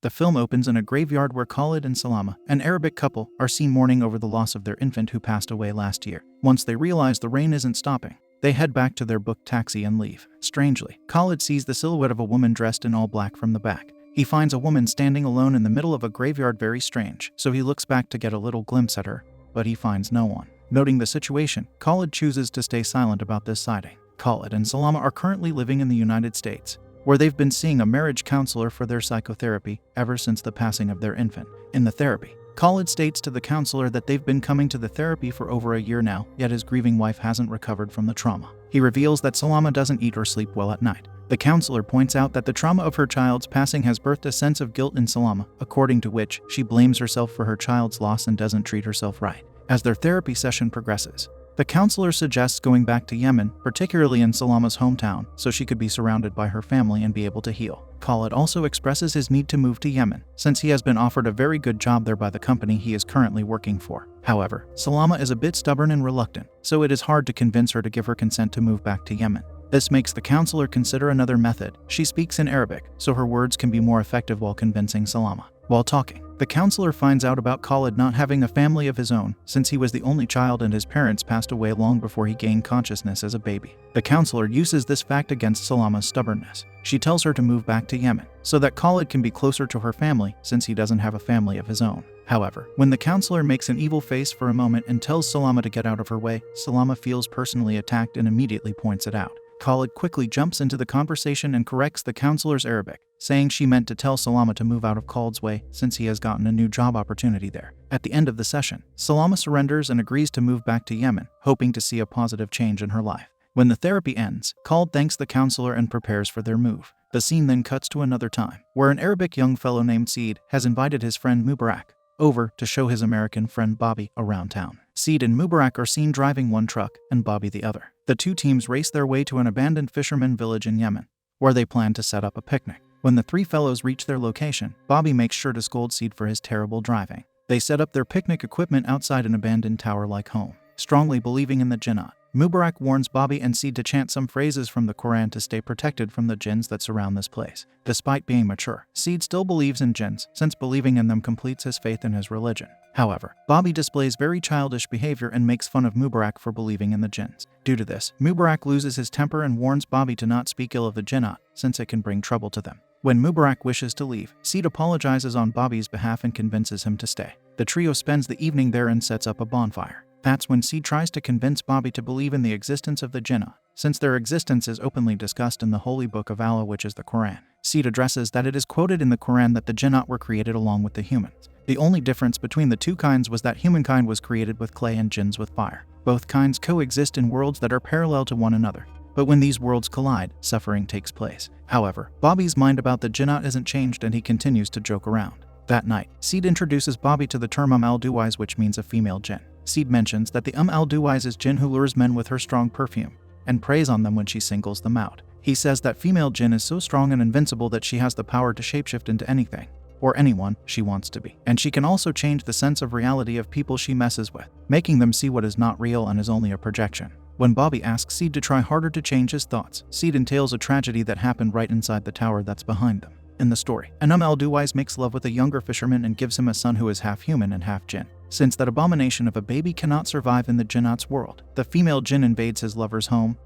The film opens in a graveyard where Khalid and Salama, an Arabic couple, are seen mourning over the loss of their infant who passed away last year. Once they realize the rain isn't stopping, they head back to their booked taxi and leave. Strangely, Khalid sees the silhouette of a woman dressed in all black from the back. He finds a woman standing alone in the middle of a graveyard very strange, so he looks back to get a little glimpse at her, but he finds no one. Noting the situation, Khalid chooses to stay silent about this sighting. Khalid and Salama are currently living in the United States, where they've been seeing a marriage counselor for their psychotherapy ever since the passing of their infant. In the therapy, Khalid states to the counselor that they've been coming to the therapy for over a year now, yet his grieving wife hasn't recovered from the trauma. He reveals that Salama doesn't eat or sleep well at night. The counselor points out that the trauma of her child's passing has birthed a sense of guilt in Salama, according to which she blames herself for her child's loss and doesn't treat herself right. As their therapy session progresses, the counselor suggests going back to Yemen, particularly in Salama's hometown, so she could be surrounded by her family and be able to heal. Khalid also expresses his need to move to Yemen, since he has been offered a very good job there by the company he is currently working for. However, Salama is a bit stubborn and reluctant, so it is hard to convince her to give her consent to move back to Yemen. This makes the counselor consider another method. She speaks in Arabic, so her words can be more effective while convincing Salama. While talking, the counselor finds out about Khalid not having a family of his own, since he was the only child and his parents passed away long before he gained consciousness as a baby. The counselor uses this fact against Salama's stubbornness. She tells her to move back to Yemen, so that Khalid can be closer to her family since he doesn't have a family of his own. However, when the counselor makes an evil face for a moment and tells Salama to get out of her way, Salama feels personally attacked and immediately points it out. Khalid quickly jumps into the conversation and corrects the counselor's Arabic, saying she meant to tell Salama to move out of Khalid's way since he has gotten a new job opportunity there. At the end of the session, Salama surrenders and agrees to move back to Yemen, hoping to see a positive change in her life. When the therapy ends, Khalid thanks the counselor and prepares for their move. The scene then cuts to another time, where an Arabic young fellow named Seed has invited his friend Mubarak over to show his American friend Bobby around town. Seed and Mubarak are seen driving one truck and Bobby the other. The two teams race their way to an abandoned fisherman village in Yemen, where they plan to set up a picnic. When the three fellows reach their location, Bobby makes sure to scold Seed for his terrible driving. They set up their picnic equipment outside an abandoned tower-like home, strongly believing in the jinnat. Mubarak warns Bobby and Seed to chant some phrases from the Quran to stay protected from the jinns that surround this place. Despite being mature, Seed still believes in jinns, since believing in them completes his faith in his religion. However, Bobby displays very childish behavior and makes fun of Mubarak for believing in the jinns. Due to this, Mubarak loses his temper and warns Bobby to not speak ill of the jinnat, since it can bring trouble to them. When Mubarak wishes to leave, Seed apologizes on Bobby's behalf and convinces him to stay. The trio spends the evening there and sets up a bonfire. That's when Seed tries to convince Bobby to believe in the existence of the jinnat, since their existence is openly discussed in the holy book of Allah, which is the Quran. Seed addresses that it is quoted in the Quran that the jinnat were created along with the humans. The only difference between the two kinds was that humankind was created with clay and jinns with fire. Both kinds coexist in worlds that are parallel to one another, but when these worlds collide, suffering takes place. However, Bobby's mind about the jinnat isn't changed and he continues to joke around. That night, Seed introduces Bobby to the term al-Duwais, which means a female jinn. Seed mentions that the al-Duwais is jinn who lures men with her strong perfume and preys on them when she singles them out. He says that female jinn is so strong and invincible that she has the power to shapeshift into anything or anyone she wants to be. And she can also change the sense of reality of people she messes with, making them see what is not real and is only a projection. When Bobby asks Seed to try harder to change his thoughts, Seed entails a tragedy that happened right inside the tower that's behind them. In the story, an al-Duwais makes love with a younger fisherman and gives him a son who is half human and half jinn. Since that abomination of a baby cannot survive in the jinnat's world, the female jinn invades his lover's home,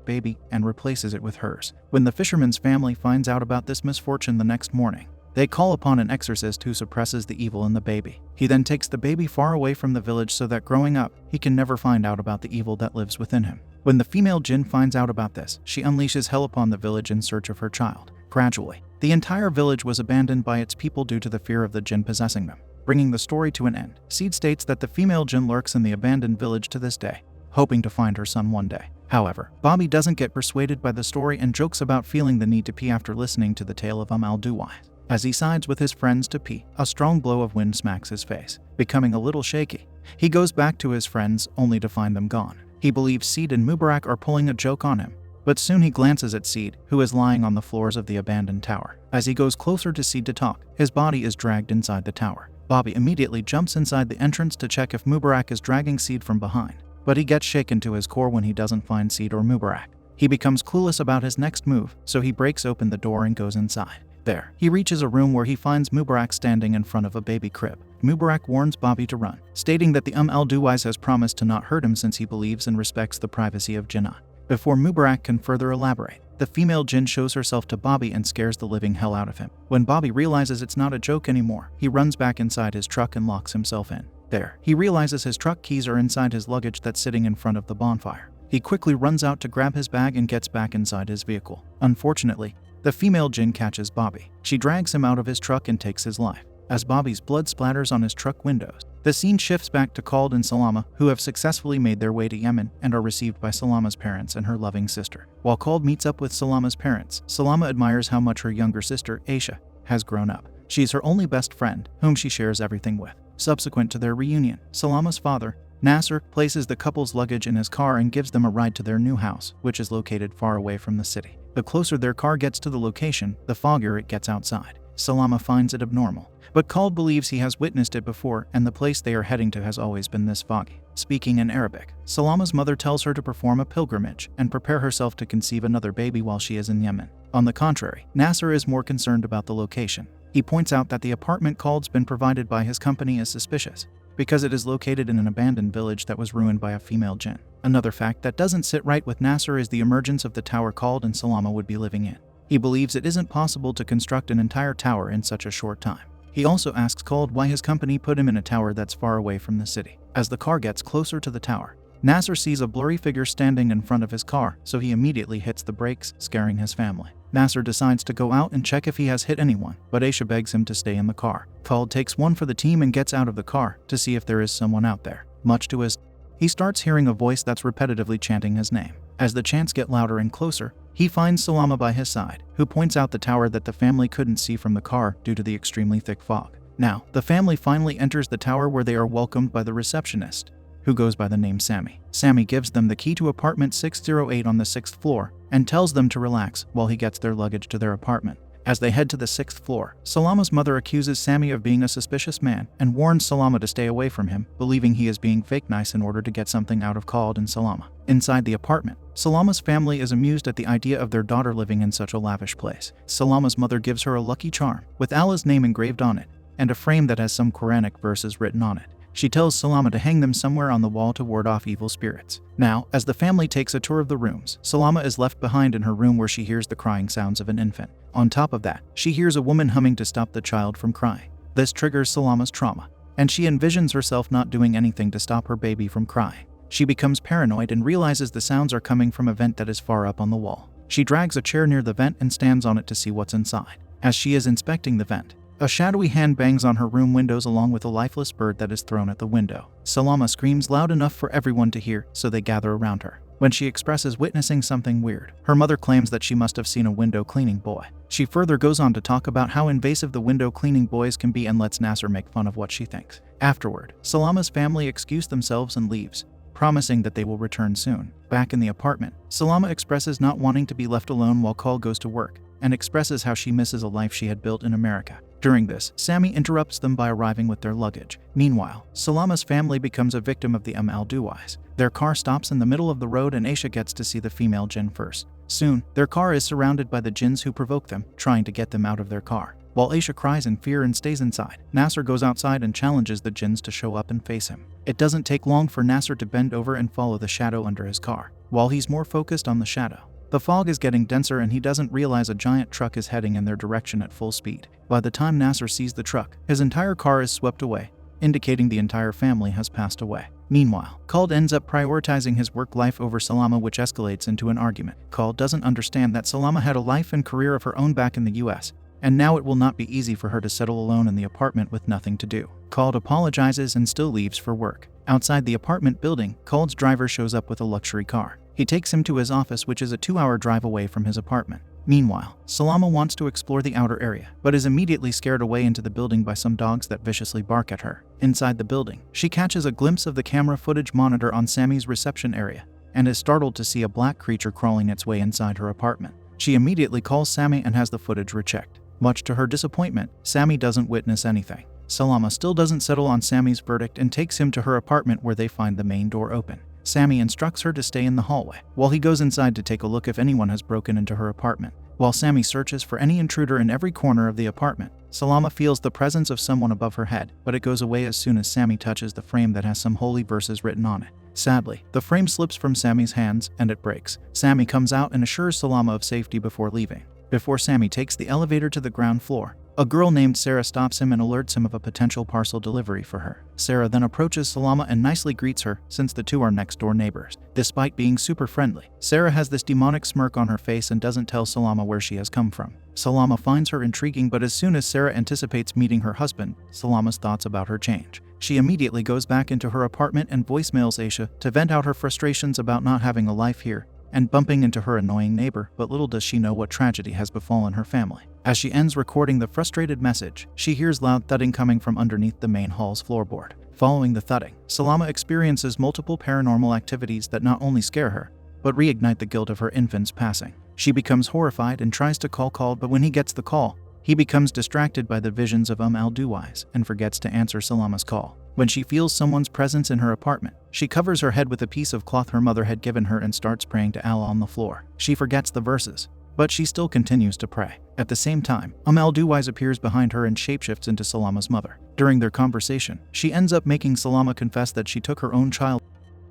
baby, and replaces it with hers. When the fisherman's family finds out about this misfortune the next morning, they call upon an exorcist who suppresses the evil in the baby. He then takes the baby far away from the village so that growing up, he can never find out about the evil that lives within him. When the female jinn finds out about this, she unleashes hell upon the village in search of her child. Gradually, the entire village was abandoned by its people due to the fear of the jinn possessing them. Bringing the story to an end, Seed states that the female jinn lurks in the abandoned village to this day, hoping to find her son one day. However, Bobby doesn't get persuaded by the story and jokes about feeling the need to pee after listening to the tale of al-Duwais. As he sides with his friends to pee, a strong blow of wind smacks his face. Becoming a little shaky, he goes back to his friends only to find them gone. He believes Seed and Mubarak are pulling a joke on him, but soon he glances at Seed, who is lying on the floors of the abandoned tower. As he goes closer to Seed to talk, his body is dragged inside the tower. Bobby immediately jumps inside the entrance to check if Mubarak is dragging Seed from behind, but he gets shaken to his core when he doesn't find Seed or Mubarak. He becomes clueless about his next move, so he breaks open the door and goes inside. There, he reaches a room where he finds Mubarak standing in front of a baby crib. Mubarak warns Bobby to run, stating that the al-Duwais has promised to not hurt him since he believes and respects the privacy of Jinnah. Before Mubarak can further elaborate, the female jinn shows herself to Bobby and scares the living hell out of him. When Bobby realizes it's not a joke anymore, he runs back inside his truck and locks himself in. There, he realizes his truck keys are inside his luggage that's sitting in front of the bonfire. He quickly runs out to grab his bag and gets back inside his vehicle. Unfortunately, the female jinn catches Bobby. She drags him out of his truck and takes his life. As Bobby's blood splatters on his truck windows, the scene shifts back to Khalid and Salama, who have successfully made their way to Yemen and are received by Salama's parents and her loving sister. While Khalid meets up with Salama's parents, Salama admires how much her younger sister, Aisha, has grown up. She's her only best friend, whom she shares everything with. Subsequent to their reunion, Salama's father, Nasser, places the couple's luggage in his car and gives them a ride to their new house, which is located far away from the city. The closer their car gets to the location, the foggier it gets outside. Salama finds it abnormal, but Khalid believes he has witnessed it before and the place they are heading to has always been this foggy. Speaking in Arabic, Salama's mother tells her to perform a pilgrimage and prepare herself to conceive another baby while she is in Yemen. On the contrary, Nasser is more concerned about the location. He points out that the apartment Khalid's been provided by his company is suspicious, because it is located in an abandoned village that was ruined by a female jinn. Another fact that doesn't sit right with Nasser is the emergence of the tower Khalid and Salama would be living in. He believes it isn't possible to construct an entire tower in such a short time. He also asks Khalid why his company put him in a tower that's far away from the city. As the car gets closer to the tower, Nasser sees a blurry figure standing in front of his car, so he immediately hits the brakes, scaring his family. Nasser decides to go out and check if he has hit anyone, but Aisha begs him to stay in the car. Khalid takes one for the team and gets out of the car to see if there is someone out there. Much to his, he starts hearing a voice that's repetitively chanting his name. As the chants get louder and closer, he finds Salama by his side, who points out the tower that the family couldn't see from the car due to the extremely thick fog. Now, the family finally enters the tower where they are welcomed by the receptionist, who goes by the name Sammy. Sammy gives them the key to apartment 608 on the 6th floor and tells them to relax while he gets their luggage to their apartment. As they head to the 6th floor, Salama's mother accuses Sammy of being a suspicious man and warns Salama to stay away from him, believing he is being fake nice in order to get something out of Khalid and Salama. Inside the apartment, Salama's family is amused at the idea of their daughter living in such a lavish place. Salama's mother gives her a lucky charm, with Allah's name engraved on it, and a frame that has some Quranic verses written on it. She tells Salama to hang them somewhere on the wall to ward off evil spirits. Now, as the family takes a tour of the rooms, Salama is left behind in her room where she hears the crying sounds of an infant. On top of that, she hears a woman humming to stop the child from crying. This triggers Salama's trauma, and she envisions herself not doing anything to stop her baby from crying. She becomes paranoid and realizes the sounds are coming from a vent that is far up on the wall. She drags a chair near the vent and stands on it to see what's inside. As she is inspecting the vent, a shadowy hand bangs on her room windows along with a lifeless bird that is thrown at the window. Salama screams loud enough for everyone to hear, so they gather around her. When she expresses witnessing something weird, her mother claims that she must have seen a window cleaning boy. She further goes on to talk about how invasive the window cleaning boys can be and lets Nasser make fun of what she thinks. Afterward, Salama's family excuse themselves and leaves, promising that they will return soon. Back in the apartment, Salama expresses not wanting to be left alone while Khalid goes to work, and expresses how she misses a life she had built in America. During this, Sammy interrupts them by arriving with their luggage. Meanwhile, Salama's family becomes a victim of the al-Duwais. Their car stops in the middle of the road and Aisha gets to see the female jinn first. Soon, their car is surrounded by the jinns who provoke them, trying to get them out of their car. While Aisha cries in fear and stays inside, Nasser goes outside and challenges the jinns to show up and face him. It doesn't take long for Nasser to bend over and follow the shadow under his car. While he's more focused on the shadow, the fog is getting denser and he doesn't realize a giant truck is heading in their direction at full speed. By the time Nasser sees the truck, his entire car is swept away, indicating the entire family has passed away. Meanwhile, Khalid ends up prioritizing his work life over Salama, which escalates into an argument. Khalid doesn't understand that Salama had a life and career of her own back in the US, and now it will not be easy for her to settle alone in the apartment with nothing to do. Khalid apologizes and still leaves for work. Outside the apartment building, Khalid's driver shows up with a luxury car. He takes him to his office, which is a 2-hour drive away from his apartment. Meanwhile, Salama wants to explore the outer area, but is immediately scared away into the building by some dogs that viciously bark at her. Inside the building, she catches a glimpse of the camera footage monitor on Sammy's reception area, and is startled to see a black creature crawling its way inside her apartment. She immediately calls Sammy and has the footage rechecked. Much to her disappointment, Sammy doesn't witness anything. Salama still doesn't settle on Sammy's verdict and takes him to her apartment where they find the main door open. Sammy instructs her to stay in the hallway, while he goes inside to take a look if anyone has broken into her apartment. While Sammy searches for any intruder in every corner of the apartment, Salama feels the presence of someone above her head, but it goes away as soon as Sammy touches the frame that has some holy verses written on it. Sadly, the frame slips from Sammy's hands and it breaks. Sammy comes out and assures Salama of safety before leaving. Before Sammy takes the elevator to the ground floor, a girl named Sarah stops him and alerts him of a potential parcel delivery for her. Sarah then approaches Salama and nicely greets her, since the two are next-door neighbors. Despite being super friendly, Sarah has this demonic smirk on her face and doesn't tell Salama where she has come from. Salama finds her intriguing, but as soon as Sarah anticipates meeting her husband, Salama's thoughts about her change. She immediately goes back into her apartment and voicemails Aisha to vent out her frustrations about not having a life here and bumping into her annoying neighbor, but little does she know what tragedy has befallen her family. As she ends recording the frustrated message, she hears loud thudding coming from underneath the main hall's floorboard. Following the thudding, Salama experiences multiple paranormal activities that not only scare her, but reignite the guilt of her infant's passing. She becomes horrified and tries to call Khald, but when he gets the call, he becomes distracted by the visions of al-Duwais and forgets to answer Salama's call. When she feels someone's presence in her apartment, she covers her head with a piece of cloth her mother had given her and starts praying to Allah on the floor. She forgets the verses, but she still continues to pray. At the same time, al-Duwais appears behind her and shapeshifts into Salama's mother. During their conversation, she ends up making Salama confess that she took her own child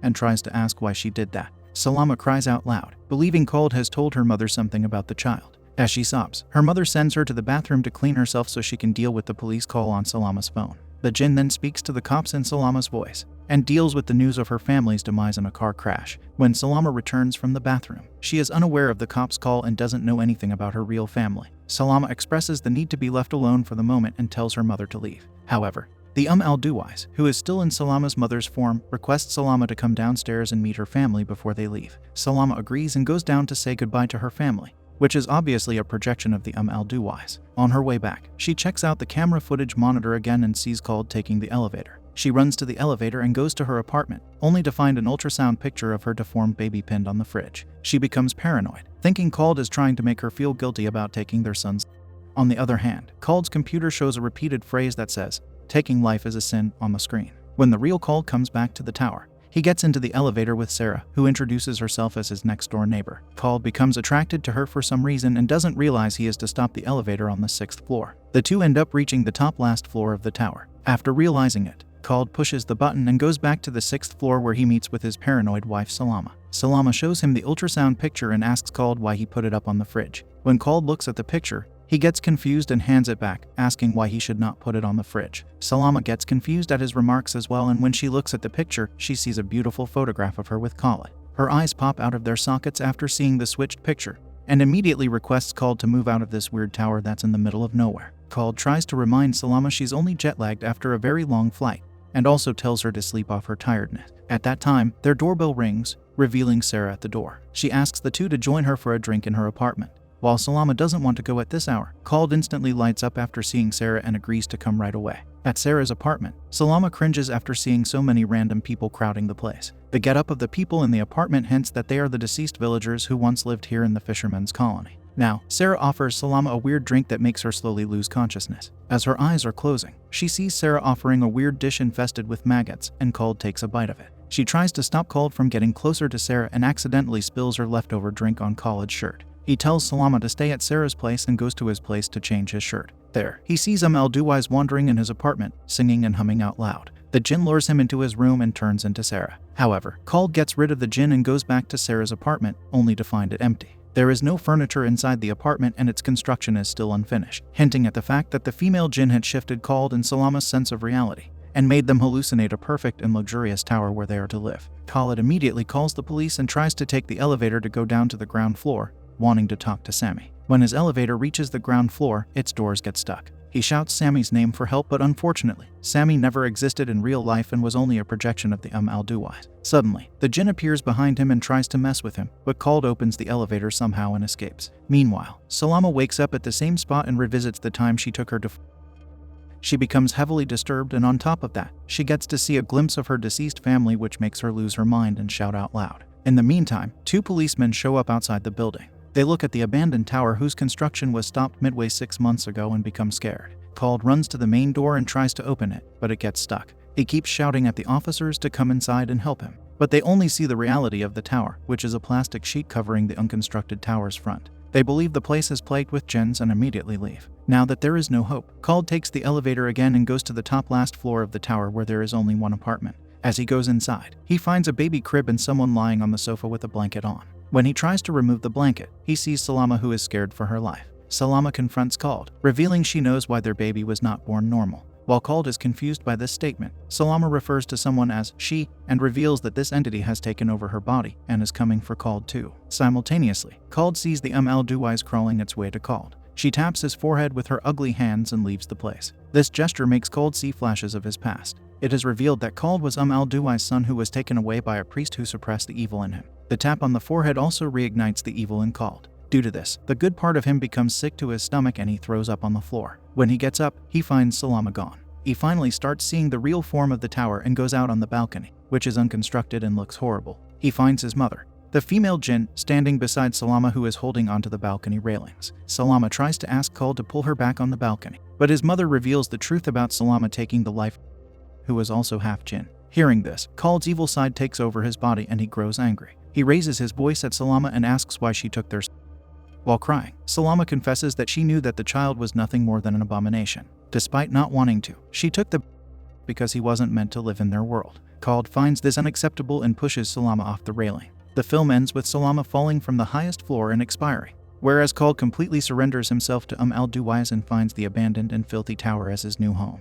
and tries to ask why she did that. Salama cries out loud, believing Khald has told her mother something about the child. As she sobs, her mother sends her to the bathroom to clean herself so she can deal with the police call on Salama's phone. The jinn then speaks to the cops in Salama's voice and deals with the news of her family's demise in a car crash. When Salama returns from the bathroom, she is unaware of the cops' call and doesn't know anything about her real family. Salama expresses the need to be left alone for the moment and tells her mother to leave. However, the al-Duwais, who is still in Salama's mother's form, requests Salama to come downstairs and meet her family before they leave. Salama agrees and goes down to say goodbye to her family, which is obviously a projection of the al-Duwais. On her way back, she checks out the camera footage monitor again and sees Khald taking the elevator. She runs to the elevator and goes to her apartment, only to find an ultrasound picture of her deformed baby pinned on the fridge. She becomes paranoid, thinking Khald is trying to make her feel guilty about taking their son's. On the other hand, Khald's computer shows a repeated phrase that says, "Taking life is a sin," on the screen. When the real Khald comes back to the tower, he gets into the elevator with Sarah, who introduces herself as his next-door neighbor. Khald becomes attracted to her for some reason and doesn't realize he is to stop the elevator on the 6th floor. The two end up reaching the top last floor of the tower. After realizing it, Khald pushes the button and goes back to the 6th floor where he meets with his paranoid wife Salama. Salama shows him the ultrasound picture and asks Khald why he put it up on the fridge. When Khald looks at the picture, he gets confused and hands it back, asking why he should not put it on the fridge. Salama gets confused at his remarks as well, and when she looks at the picture, she sees a beautiful photograph of her with Khald. Her eyes pop out of their sockets after seeing the switched picture, and immediately requests Khald to move out of this weird tower that's in the middle of nowhere. Khald tries to remind Salama she's only jet-lagged after a very long flight, and also tells her to sleep off her tiredness. At that time, their doorbell rings, revealing Sarah at the door. She asks the two to join her for a drink in her apartment. While Salama doesn't want to go at this hour, Khald instantly lights up after seeing Sarah and agrees to come right away. At Sarah's apartment, Salama cringes after seeing so many random people crowding the place. The getup of the people in the apartment hints that they are the deceased villagers who once lived here in the fisherman's colony. Now, Sarah offers Salama a weird drink that makes her slowly lose consciousness. As her eyes are closing, she sees Sarah offering a weird dish infested with maggots, and Khald takes a bite of it. She tries to stop Khald from getting closer to Sarah and accidentally spills her leftover drink on Khaled's shirt. He tells Salama to stay at Sarah's place and goes to his place to change his shirt. There, he sees al-Duwais wandering in his apartment, singing and humming out loud. The jinn lures him into his room and turns into Sarah. However, Khald gets rid of the jinn and goes back to Sarah's apartment, only to find it empty. There is no furniture inside the apartment and its construction is still unfinished, hinting at the fact that the female jinn had shifted Khald and Salama's sense of reality and made them hallucinate a perfect and luxurious tower where they are to live. Khaled immediately calls the police and tries to take the elevator to go down to the ground floor, wanting to talk to Sammy. When his elevator reaches the ground floor, its doors get stuck. He shouts Sammy's name for help, but unfortunately, Sammy never existed in real life and was only a projection of the al-Duwais. Suddenly, the jinn appears behind him and tries to mess with him, but Khald opens the elevator somehow and escapes. Meanwhile, Salama wakes up at the same spot and revisits the time she took her to. She becomes heavily disturbed, and on top of that, she gets to see a glimpse of her deceased family, which makes her lose her mind and shout out loud. In the meantime, two policemen show up outside the building. They look at the abandoned tower whose construction was stopped midway 6 months ago and become scared. Khald runs to the main door and tries to open it, but it gets stuck. He keeps shouting at the officers to come inside and help him. but they only see the reality of the tower, which is a plastic sheet covering the unconstructed tower's front. They believe the place is plagued with jinns and immediately leave. Now that there is no hope, Khald takes the elevator again and goes to the top last floor of the tower where there is only one apartment. As he goes inside, he finds a baby crib and someone lying on the sofa with a blanket on. When he tries to remove the blanket, he sees Salama, who is scared for her life. Salama confronts Khald, revealing she knows why their baby was not born normal. While Khald is confused by this statement, Salama refers to someone as she and reveals that this entity has taken over her body and is coming for Khald too. Simultaneously, Khald sees the al-Duwais crawling its way to Khald. She taps his forehead with her ugly hands and leaves the place. This gesture makes Khald see flashes of his past. It is revealed that Khald was al-Duwais' son, who was taken away by a priest who suppressed the evil in him. The tap on the forehead also reignites the evil in Khald. Due to this, the good part of him becomes sick to his stomach and he throws up on the floor. When he gets up, he finds Salama gone. He finally starts seeing the real form of the tower and goes out on the balcony, which is unconstructed and looks horrible. He finds his mother, the female jinn, standing beside Salama, who is holding onto the balcony railings. Salama tries to ask Khald to pull her back on the balcony, but his mother reveals the truth about Salama taking the life, who is also half jinn. Hearing this, Khald's evil side takes over his body and he grows angry. He raises his voice at Salama and asks why she took their son. While crying, Salama confesses that she knew that the child was nothing more than an abomination. Despite not wanting to, she took the because he wasn't meant to live in their world. Khald finds this unacceptable and pushes Salama off the railing. The film ends with Salama falling from the highest floor and expiring, whereas Khald completely surrenders himself to al-Duwais and finds the abandoned and filthy tower as his new home.